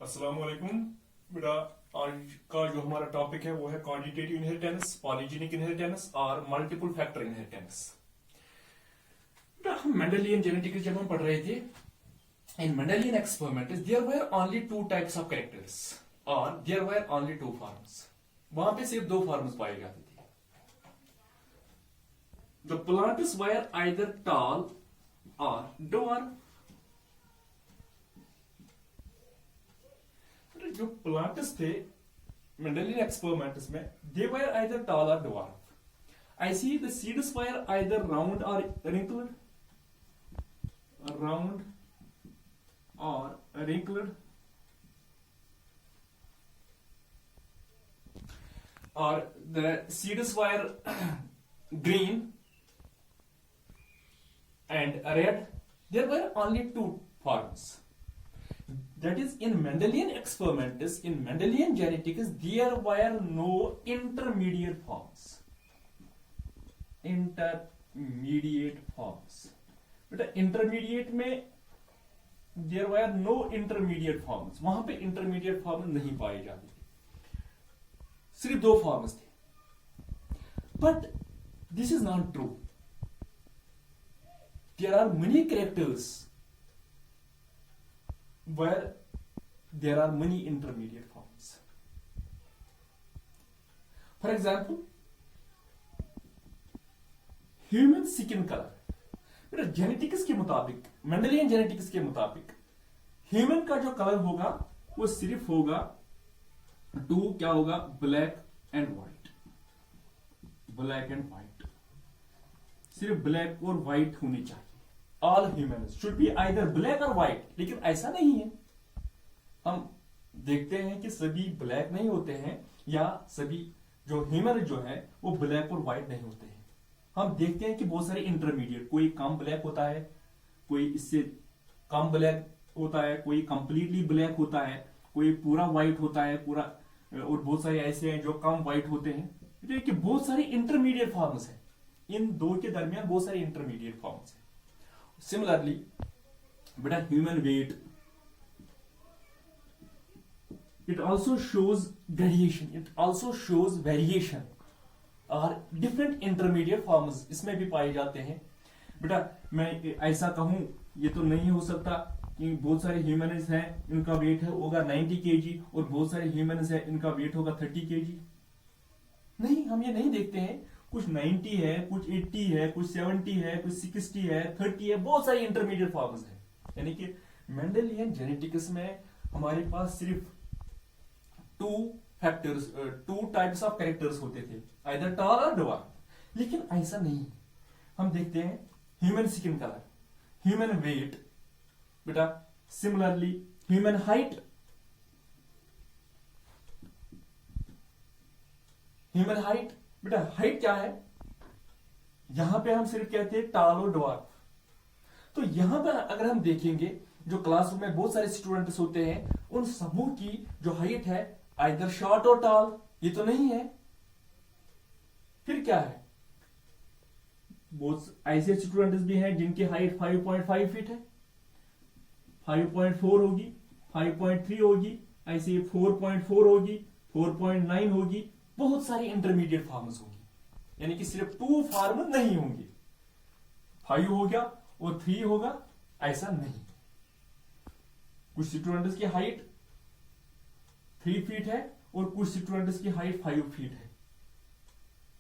अस्सलाम वालेकुम बेटा। आज का जो हमारा टॉपिक है वो है क्वांटिटेटिव इनहेरिटेंस, पॉलीजेनिक इनहेरिटेंस और मल्टीपल फैक्टर इनहेरिटेंस। बेटा हम मेंडेलियन जेनेटिक्स जब हम पढ़ रहे थे, in Mendelian experiments there were only two types of characters और there were only two forms. वहां पे सिर्फ दो फॉर्म्स पाए जाते थे। The plants were either tall और डॉर्फ। जो प्लांट्स थे मेंडेलियन एक्सपेरिमेंट्स में, दे वर आइदर टॉल और dwarf. I see the seeds were either round or wrinkled, or the seeds were green and red. There were only two forms. That is, in Mendelian experiments, in Mendelian genetics, there were no intermediate forms. बेटा intermediate में there were no intermediate forms, वहां पे intermediate form नहीं पाए जाते थे, सिर्फ दो फॉर्म्स थे। But this is not true. There are many characters where there are many intermediate forms. For example, human skin colour. बेटा जेनेटिक्स के मुताबिक, मेंडेलियन जेनेटिक्स के मुताबिक, ह्यूमन का जो कलर होगा वो सिर्फ होगा क्या होगा, black and white. Black and white, सिर्फ ब्लैक और व्हाइट होनी चाहिए। All humans should be either black और व्हाइट। लेकिन ऐसा नहीं है। हम देखते हैं कि सभी ब्लैक नहीं होते हैं, या सभी जो ह्यूमन जो है वो ब्लैक और व्हाइट नहीं होते हैं। हम देखते हैं कि बहुत सारे इंटरमीडिएट, कोई कम ब्लैक होता है, कोई इससे कम ब्लैक होता है, कोई कंप्लीटली ब्लैक होता है, कोई पूरा व्हाइट होता है पूरा, और बहुत सारे ऐसे हैं जो कम व्हाइट होते हैं। देखिए बहुत सारे इंटरमीडिएट फॉर्म्स हैं, इन दो के दरमियान बहुत सारे इंटरमीडिएट फॉर्म्स हैं। सिमिलरली बेटा human weight, it also shows gradation, it also shows variation और डिफरेंट इंटरमीडिएट फॉर्म्स इसमें भी पाए जाते हैं। बेटा मैं ऐसा कहूं, ये तो नहीं हो सकता कि बहुत सारे ह्यूमन्स हैं इनका वेट है होगा 90 kg और बहुत सारे ह्यूमन्स हैं इनका वेट होगा 30 kg। नहीं, हम ये नहीं देखते हैं। कुछ 90 है, कुछ 80 है, कुछ 70 है, कुछ 60 है, 30 है, बहुत सारे इंटरमीडिएट फॉर्म्स हैं। यानी कि मेंडेलियन जेनेटिक्स में हमारे पास सिर्फ टू टाइप्स ऑफ कैरेक्टर्स होते थे, आइदर टॉल और डॉर्फ। लेकिन ऐसा नहीं। हम देखते हैं human skin colour, human weight, बेटा similarly human height, human height. बेटा हाइट क्या है, यहां पे हम सिर्फ कहते हैं टॉल और डॉर्फ। तो यहां पर अगर हम देखेंगे, जो क्लासरूम में बहुत सारे स्टूडेंट्स होते हैं, उन सबों की जो हाइट है आइदर शॉर्ट और टॉल, ये तो नहीं है। फिर क्या है, बहुत ऐसे स्टूडेंट्स भी हैं जिनकी हाइट 5.5 फीट है, 5.4 होगी, 5.3 होगी, ऐसे 4.4 होगी, 4.9 होगी। बहुत सारी इंटरमीडिएट फॉर्म्स होंगी, यानी कि सिर्फ टू फॉर्म नहीं होंगे, 5 हो गया और 3 होगा, ऐसा नहीं। कुछ स्टूडेंट्स की हाइट 3 फीट है और कुछ स्टूडेंट्स की हाइट 5 फीट है।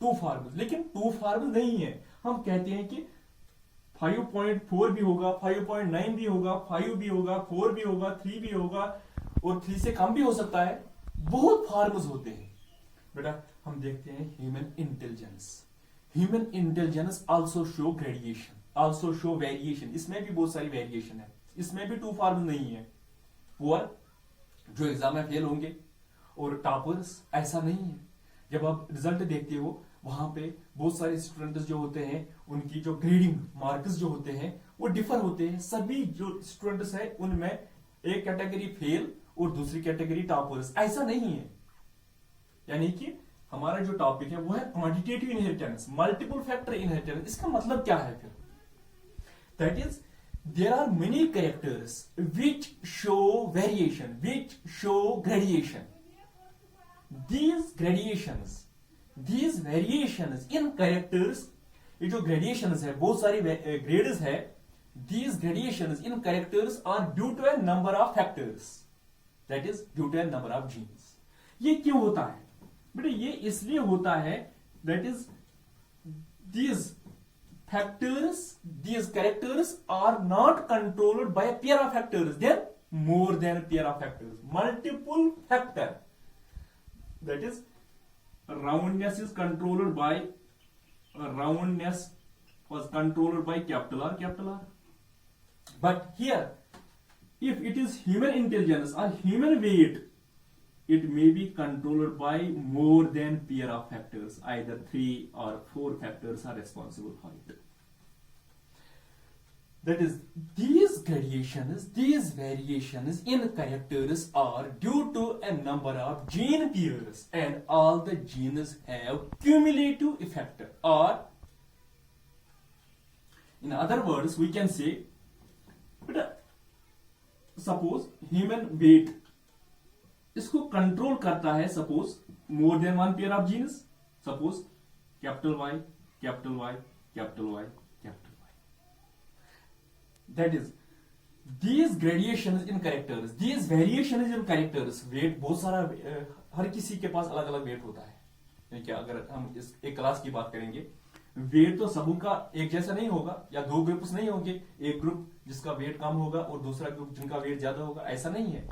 टू फॉर्म, लेकिन टू फॉर्म नहीं है। हम कहते हैं कि 5.4 भी होगा, 5.9 भी होगा, 5 भी होगा, 4 भी होगा, 3 भी होगा, और 3 से कम भी हो सकता है। बहुत फॉर्म्स होते हैं। बेटा हम देखते हैं human intelligence. Human intelligence also show gradation, also show variation. इसमें भी बहुत सारी वेरिएशन है, इसमें भी टू फॉर्म नहीं है। और जो एग्जाम में फेल होंगे और टॉपर्स, ऐसा नहीं है। जब आप रिजल्ट देखते हो, वहां पे बहुत सारे स्टूडेंट्स जो होते हैं, उनकी जो ग्रेडिंग मार्क्स जो होते हैं वो डिफर होते हैं। सभी जो स्टूडेंट्स हैं उनमें एक कैटेगरी फेल और दूसरी कैटेगरी टॉपर्स, ऐसा नहीं है। यानी कि हमारा जो टॉपिक है वो है quantitative inheritance, multiple factor inheritance. इसका मतलब क्या है फिर? That is there are many characters which show variation, which show gradation. These variations in characters, ये जो gradations है, बहुत सारी grades है, these gradations in characters are due to a number of factors, that is due to a number of genes. ये क्यों होता है बेटा? ये इसलिए होता है, that is these factors, these characters are not controlled by a pair of factors, then more than a pair of factors, multiple factor. That is, roundness is controlled by, roundness was controlled by capital R. But here, if it is human intelligence or human weight, it may be controlled by more than pair of factors, either 3 or 4 factors are responsible for it. That is, these gradations, these variations in characters are due to a number of gene pairs, and all the genes have cumulative effect, or in other words we can say, suppose human weight, इसको control करता है suppose more than one pair of genes, suppose capital Y, capital Y, capital Y, capital Y. That is these gradations in characters, these variations in characters. Weight बहुत सारा, हर किसी के पास अलग अलग wait होता है. क्या अगर हम इस एक क्लास की बात करेंगे, वेट तो सबों का एक जैसा नहीं होगा, या दो ग्रुप्स नहीं होंगे, एक ग्रुप जिसका वेट कम होगा और दूसरा ग्रुप जिनका वेट ज्यादा होगा, ऐसा नहीं है.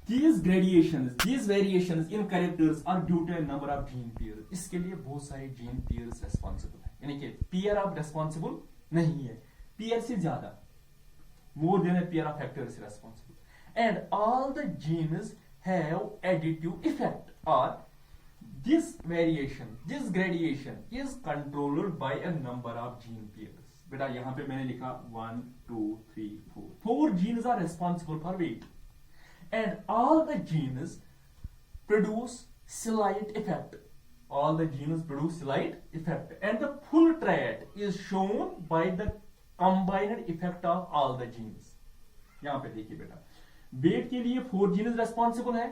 These gradations, these variations in characters are due to a number of gene pairs. इसके लिए बहुत सारे gene pairs responsible है, यानी कि pair of responsible नहीं है, pair से ज्यादा, more than a pair of factors responsible. And all the genes have additive effect, or this variation, this gradation is controlled by a number of gene pairs. बेटा यहाँ पे मैंने लिखा 1, 2, 3, 4. 4 genes are responsible for weight. And all the genes produce slight effect. All the genes produce slight effect. And the full trait is shown by the combined effect of all the genes. यहां पे देखिए बेटा, wait के लिए 4 genes responsible है.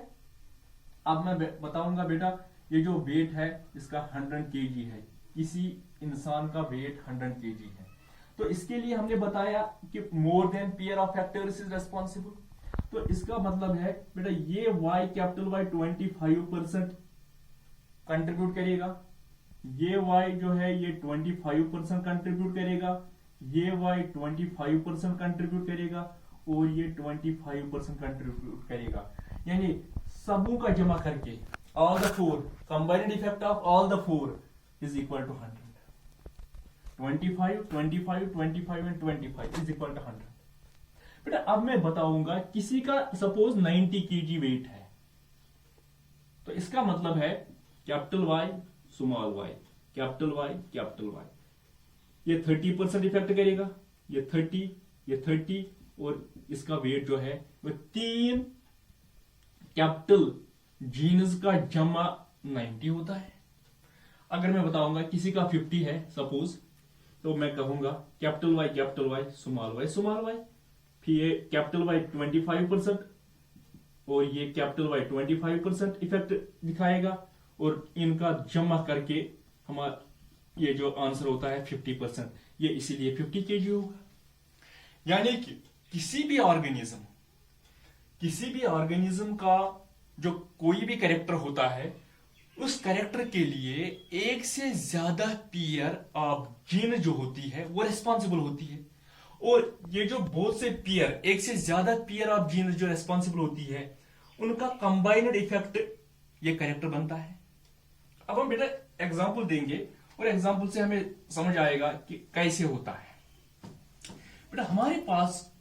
अब मैं बताऊंगा बेटा, ये जो वेट है इसका 100 kg है, किसी इंसान का वेट 100 kg है, तो इसके लिए हमने बताया कि more than pair of factors is responsible. तो इसका मतलब है बेटा ये y कैपिटल Y 25% कंट्रीब्यूट करेगा, ये y जो है ये 25% कंट्रीब्यूट करेगा, ये y 25% कंट्रीब्यूट करेगा, और ये 25% कंट्रीब्यूट करेगा. यानी सबों का जमा करके all the 4 combined effect of all the 4 is equal to 100. 25, 25, 25 and 25 is equal to 100. बेटा अब मैं बताऊंगा, किसी का सपोज 90 kg वेट है, तो इसका मतलब है capital Y small y, capital Y capital Y, ये 30% इफेक्ट करेगा, ये 30, ये 30, और इसका वेट जो है वो 3 कैपिटल जीन्स का जमा 90 होता है. अगर मैं बताऊंगा किसी का 50 है सपोज, तो मैं कहूंगा कैपिटल Y स्मॉल y, फिर ये कैपिटल Y 25% और ये कैपिटल Y 25% इफेक्ट दिखाएगा, और इनका जमा करके हमारा ये जो आंसर होता है 50%, ये इसीलिए 50 kg होगा. यानी कि किसी भी ऑर्गेनिज्म का जो कोई भी कैरेक्टर होता है, उस कैरेक्टर के लिए एक से ज्यादा पेयर ऑफ जीन जो होती है वो रिस्पॉन्सिबल होती है, और ये जो बहुत से पेयर, एक से ज्यादा पेयर ऑफ जीन जो रिस्पॉन्सिबल होती है, उनका कंबाइंड इफेक्ट ये कैरेक्टर बनता है. अब हम बेटा एग्जांपल देंगे, और एग्जांपल से हमें समझ आएगा कि कैसे होता है. बेटा हमारे पास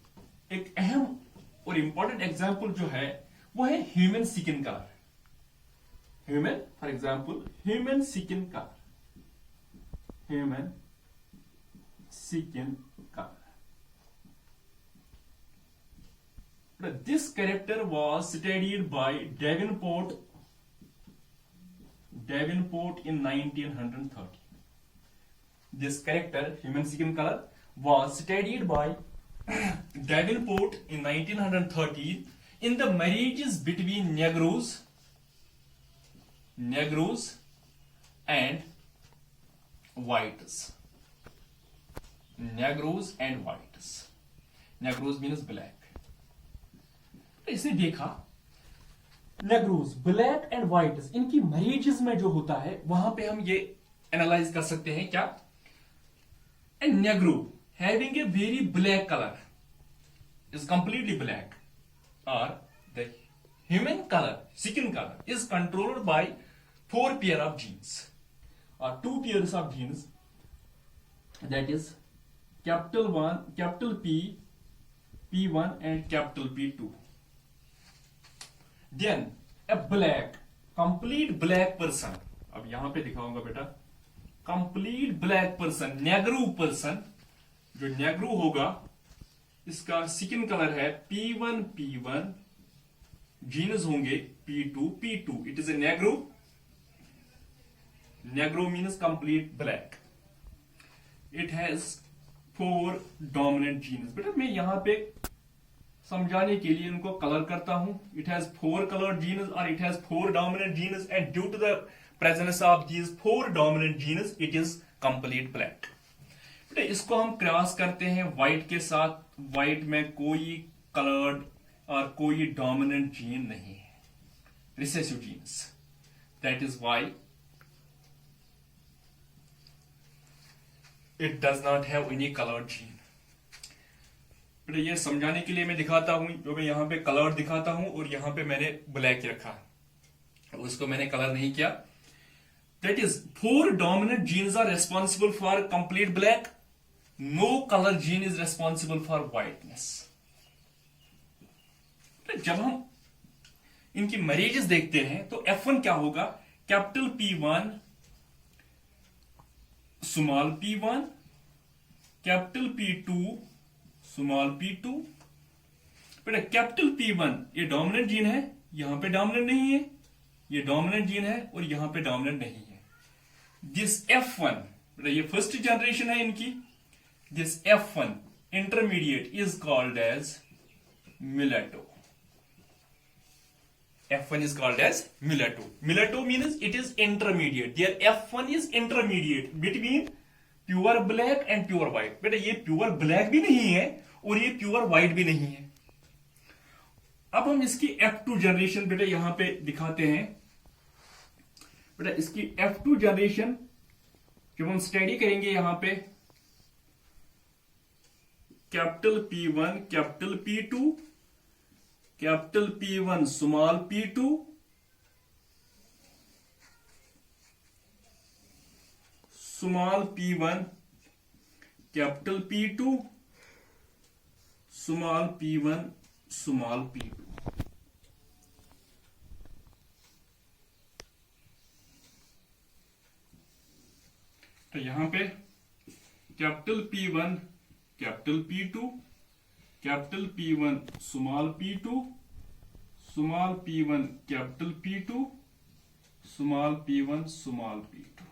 एक अहम और इंपॉर्टेंट एग्जांपल जो है वो है human skin colour. Human, for example human skin colour, human skin colour. This character was studied by Davenport in 1930. This character, human skin color, was studied by Davenport in 1913 in the marriages between Negroes and whites. Negroes and whites. Negroes means black. तो इसने देखा नेग्रोज black and whites इनकी marriages में जो होता है वहां पे हम ये एनालाइज कर सकते हैं क्या, a negro having a very black colour is completely black और the human colour skin colour is controlled by 4 pair of genes और 2 pairs of genes, that is capital P1 and capital P2. Then a black, complete black person, अब यहां पे दिखाऊंगा बेटा, complete black person, negro person, जो negro होगा इसका skin colour है P1, जीन्स होंगे P2. It is a negro means complete black. It has 4 dominant genes. बेटा मैं यहां पे समझाने के लिए इनको कलर करता हूं. इट हैज 4 कलर जीन्स और it has 4 dominant genes and due to the presence of these 4 dominant genes it is complete black. बेटा इसको हम क्रॉस करते हैं व्हाइट के साथ. व्हाइट में कोई कलर्ड और कोई डोमिनेंट जीन नहीं है, recessive genes. That is why it does not have any colored gene. तो ये समझाने के लिए मैं दिखाता हूं, जो मैं यहां पे कलर दिखाता हूं और यहां पे मैंने ब्लैक रखा, उसको मैंने कलर नहीं किया. That is 4 dominant genes are responsible for complete black. No colour gene is responsible for whiteness. जब हम इनकी मैरिजेस देखते हैं तो F1 क्या होगा, capital P1 small p1, capital P2 small p2. बेटा कैपिटल P1 ये डोमिनेंट जीन है, यहां पे डोमिनेंट नहीं है, ये डोमिनेंट जीन है और यहां पे डोमिनेंट नहीं है. दिस F1 बेटा ये फर्स्ट जनरेशन है इनकी. This F1 intermediate is called as mulatto. F1 is called as mulatto. Mulatto means it is intermediate. Their F1 is intermediate between pure black and pure white. बेटा ये pure black भी नहीं है और ये pure white भी नहीं है. अब हम इसकी F2 जनरेशन बेटा यहां पे दिखाते हैं. बेटा इसकी F2 जनरेशन जब हम स्टडी करेंगे यहां पे capital P1, capital P2, capital P1 small p2, small p1 capital P2, small p1 small p2. तो यहां पे capital P1 capital P2, capital P1 small p2, small p1 capital P2, small p1 small p2.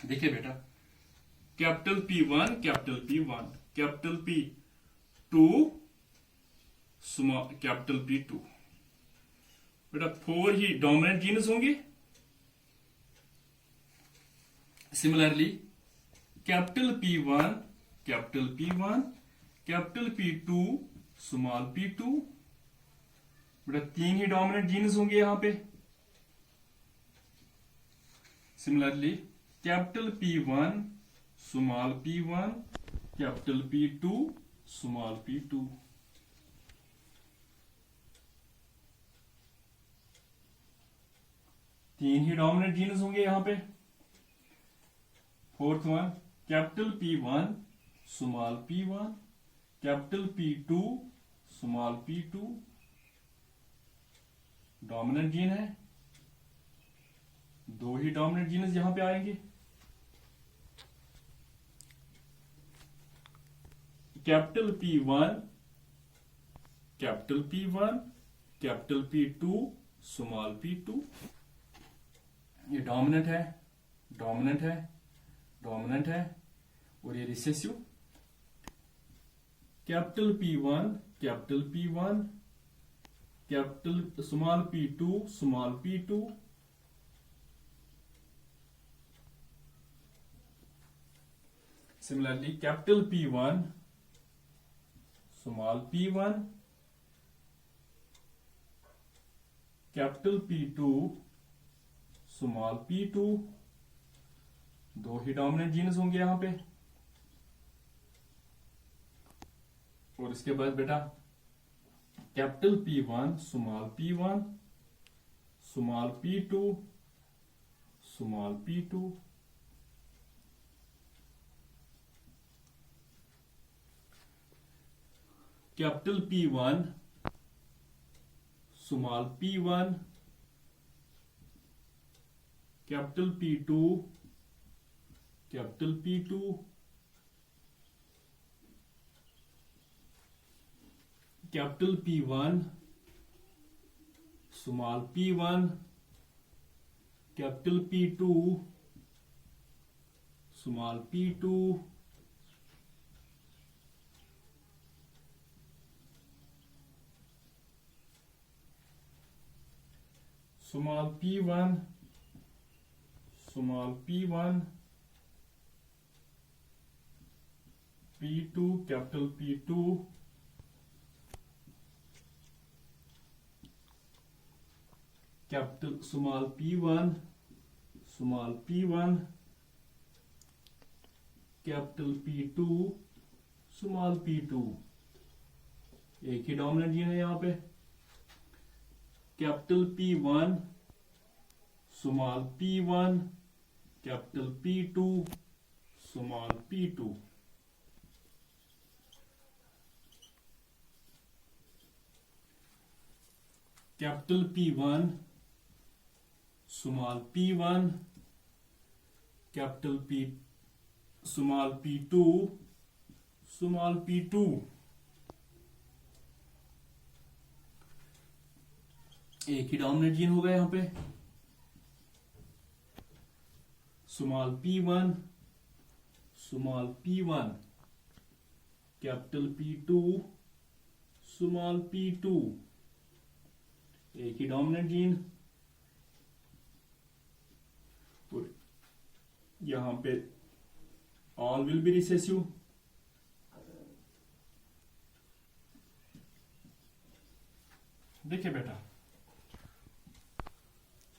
देखिए बेटा capital P1 capital P1, capital P2 small capital P2. बेटा 4 ही dominant genes होंगे. Similarly capital P1 capital P1, capital P2 small p2. बेटा 3 ही dominant jeans होंगे यहां पे. Similarly capital P1 small p1, capital P2 small p2. तीन ही dominant jeans होंगे यहां पे. Fourth one capital P1 small p1, capital P2 small p2. Dominant gene है, 2 ही डोमिनेंट जीन्स यहां पे आएंगे. Capital P1 capital P1, capital P2 small p2. ये dominant है, डोमिनेंट है, डोमिनेंट है, और ये recessive. Capital P1, capital P1, capital small p2, small p2, similarly capital P1, small p1, capital P2, small p2, दो ही डोमिनेंट जीन्स होंगे यहां पे। और इसके बाद बेटा capital P1, small p1, small p2, small p2, capital P1, small p1, capital P2, capital P2, capital P1, small p1, capital P2, small p2, small p1, small p1, P2, capital P2, capital small p1, small p1, capital P2, small p2, एक ही dominant gene है यहां पे। Capital P1, small p1, capital P2, small p2, capital P1, small p1, capital P, small p2, small p2, एक ही dominant gene होगा यहां पे। Small p1, small p1, capital P2, small p2, एक ही dominant gene. और यहां पे ऑल विल बी रिसेसिव। देखिए बेटा,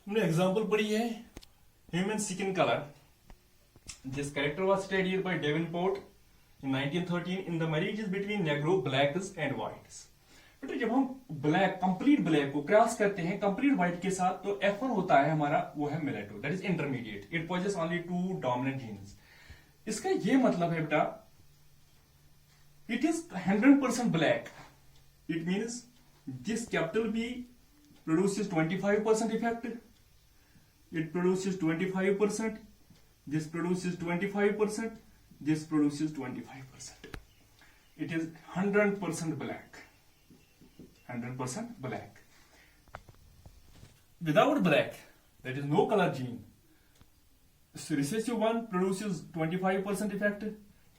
हमने एग्जांपल पढ़ी है human skin colour. This character was studied by Davenport in 1913 in the marriages between Negro, blacks and whites. बेटा जब हम ब्लैक, कंप्लीट ब्लैक को क्रॉस करते हैं कंप्लीट व्हाइट के साथ, तो F1 होता है हमारा, वो है mulatto, that is intermediate. It possesses only two dominant genes. इसका ये मतलब है बेटा, it is 100% black. It means this capital B produces 25% effect. It produces 25%. This produces 25%. This produces 25%. It is 100% black. 100% black. Without black, there is no color gene. Recessive one produces 25% effect.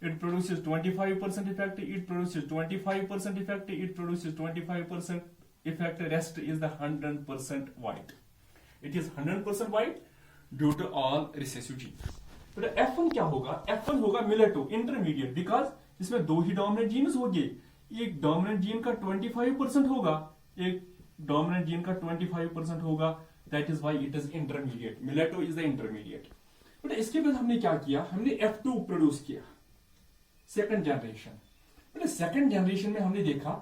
It produces 25% effect. It produces 25% effect. It produces 25% effect. Rest is the 100% white. It is 100% white due to all recessive genes. तो F1 क्या होगा? F1 होगा मुलेटो, intermediate, because इसमें दो ही dominant jeans होंगे। एक dominant gene का 25% होगा, एक डोमिनेंट जीन का 25% होगा। That is why it is intermediate. Mulatto is the intermediate. But इसके बाद हमने क्या किया? हमने F2 प्रोड्यूस किया, second generation. But second generation में हमने देखा,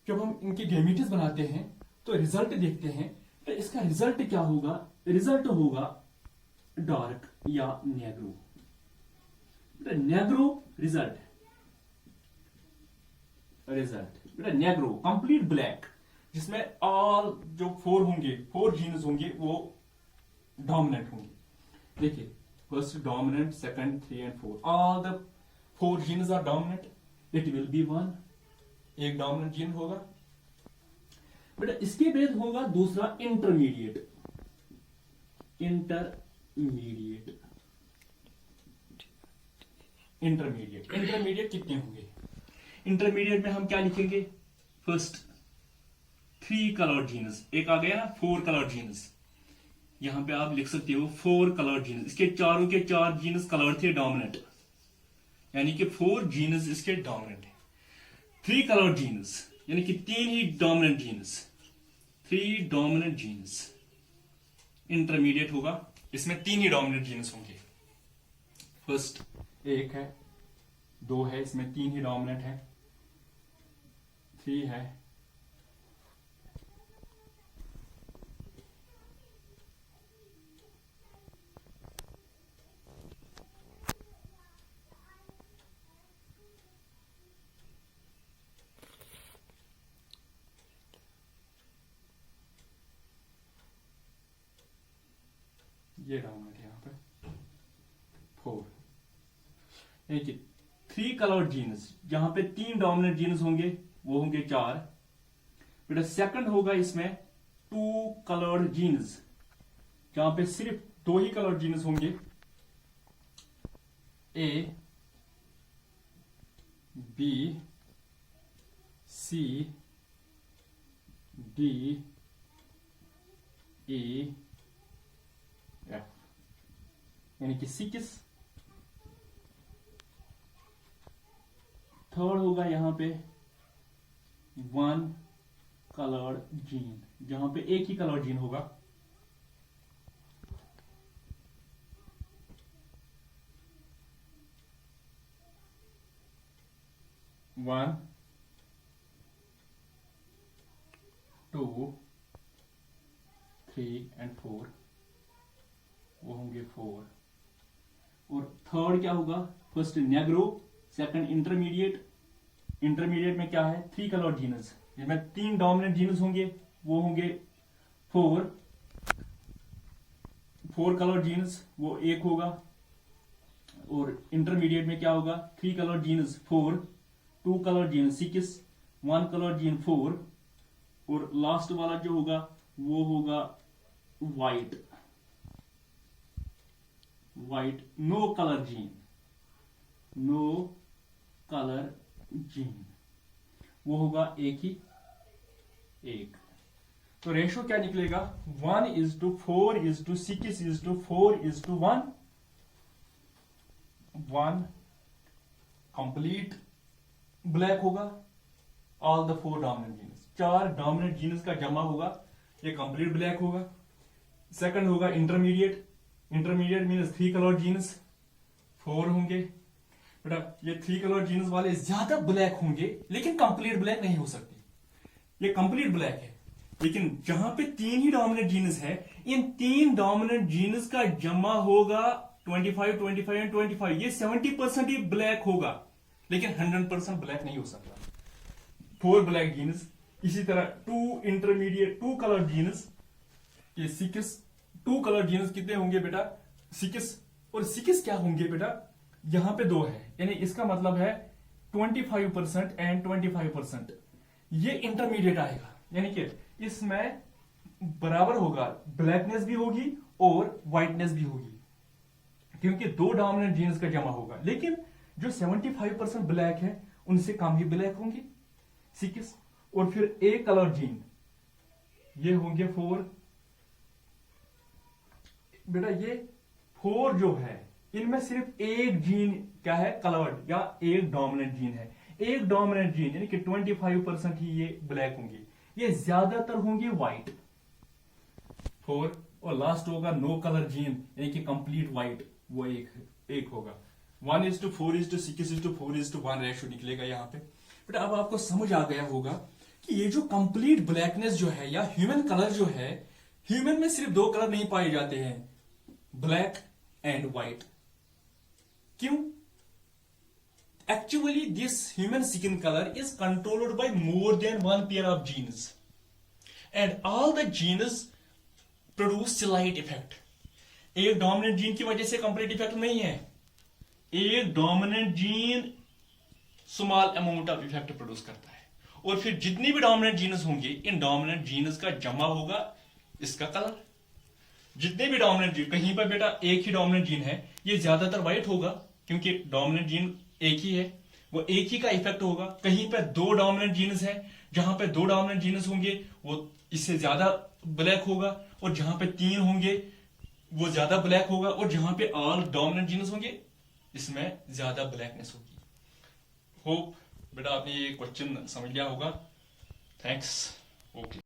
जब हम इनके गैमेट्स बनाते हैं तो रिजल्ट देखते हैं, तो इसका रिजल्ट क्या होगा? रिजल्ट होगा डार्क या नेग्रो। नेग्रो रिजल्ट, बेटा नेग्रो कंप्लीट ब्लैक, जिसमें ऑल जो 4 होंगे, 4 जीन्स होंगे, वो डोमिनेंट होंगे। देखिए, first dominant, second, 3 and 4, all the 4 genes are dominant. It will be 1, एक डोमिनेंट जीन होगा। बेटा इसके बाद होगा दूसरा इंटरमीडिएट। इंटरमीडिएट। इंटरमीडिएट कितने होंगे? इंटरमीडिएट में हम क्या लिखेंगे? फर्स्ट 3 कलर जीनस, एक आ गया ना 4 कलर जीनस, यहां पे आप लिख सकते हो 4 कलर जीनस। इसके चारों के 4 जीनस कलर थे डोमिनेंट, यानी कि 4 जीनस इसके डोमिनेंट है। 3 कलर जीनस यानी कि 3 ही dominant genes, 3 dominant genes intermediate होगा। इसमें 3 ही डोमिनेंट जीनस होंगे। फर्स्ट 1 है, 2 है, इसमें 3 ही डोमिनेंट है, 3 है, ये डोमिनेंट है यहां पे 4, यानी कि 3 कलर जीनस, जहां पे 3 डोमिनेंट जीनस होंगे वो होंगे 4। बेटा सेकंड होगा इसमें 2 कलर जीनस, जहां पे सिर्फ 2 ही कलर जीनस होंगे, A B C D E F, यानी कि 6। थर्ड होगा यहां पे 1 कलर जीन, जहां पे एक ही कलर जीन होगा, वन 2 3 एंड 4, वो होंगे 4। और थर्ड क्या होगा? First Negro, second intermediate. Intermediate में क्या है? 3 कलर जीनस, जिसमें 3 डोमिनेंट जीनस होंगे, वो होंगे 4 कलर जीनस, वो 1 होगा। और इंटरमीडिएट में क्या होगा? 3 colour genes 4, 2 colour gene 6, 1 colour gene 4, और लास्ट वाला जो होगा वो होगा white, no colour gene, no colour gene, वो होगा एक ही एक। तो रेशो क्या निकलेगा? 1:4:6:4:1, 1 कंप्लीट ब्लैक होगा, all the 4 dominant genus, 4 dominant genus का जमा होगा, ये कंप्लीट ब्लैक होगा। सेकंड होगा intermediate, intermediate means 3 colour genes 4 होंगे। बेटा ये 3 कलर जीनस वाले ज्यादा ब्लैक होंगे, लेकिन कंप्लीट ब्लैक नहीं हो सकती। ये कंप्लीट ब्लैक है, लेकिन जहां पे 3 ही डोमिनेंट जीनस है, इन 3 डोमिनेंट जीनस का जमा होगा 25, 25 एंड 25, ये 70% ही ब्लैक होगा, लेकिन 100% ब्लैक नहीं हो सकता। 4 ब्लैक जीनस, इसी तरह 2 इंटरमीडिएट 2 कलर जीनस, ये 6, 2 कलर जीनस कितने होंगे बेटा? 6, और 6 क्या होंगे बेटा? यहां पे 2 है, यानी इसका मतलब है 25% एंड 25%, ये इंटरमीडिएट आएगा, यानी कि इसमें बराबर होगा, ब्लैकनेस भी होगी और व्हाइटनेस भी होगी, क्योंकि 2 डोमिनेंट जीन्स का जमा होगा। लेकिन जो 75% ब्लैक है उनसे कम ही ब्लैक होंगे 6, और फिर ए कलर जीन ये होंगे 4। बेटा ये 4 जो है, इनमें सिर्फ एक जीन क्या है? कलर्ड, या एक डोमिनेंट जीन है। एक डोमिनेंट जीन यानी कि 25% ही ये ब्लैक होंगे, ये ज्यादातर होंगे व्हाइट 4, और लास्ट होगा नो कलर जीन यानी कि कंप्लीट व्हाइट, वो एक होगा। 1:4:6:4:1 रेशो निकलेगा यहाँ पे। बट अब आपको समझ आ गया होगा कि ये जो कंप्लीट ब्लैकनेस जो है, या ह्यूमन कलर जो है, ह्यूमन में सिर्फ 2 कलर नहीं पाए जाते हैं, ब्लैक एंड व्हाइट। क्यों? Actually, this human skin color is controlled by more than 1 pair of genes, and all the genes produce slight effect. एक डोमिनेंट जीन की वजह से कंप्लीट इफेक्ट नहीं है, एक dominant gene small amount of effect produce करता है, और फिर जितनी भी डोमिनेंट जीनस होंगे, इन डोमिनेंट जीनस का जमा होगा इसका कलर। जितने भी डोमिनेंट जीन, कहीं पर बेटा एक ही डोमिनेंट जीन है, ये ज्यादातर व्हाइट होगा, क्योंकि डोमिनेंट जीन एक ही है, वो एक ही का इफेक्ट होगा। कहीं पे 2 डोमिनेंट जीन्स है, जहां पे 2 डोमिनेंट जीन्स होंगे वो इससे ज्यादा ब्लैक होगा, और जहां पे 3 होंगे वो ज्यादा ब्लैक होगा, और जहां पे ऑल डोमिनेंट जीन्स होंगे इसमें ज्यादा ब्लैकनेस होगी। होप बेटा आपने ये क्वेश्चन समझ लिया होगा। थैंक्स। ओके।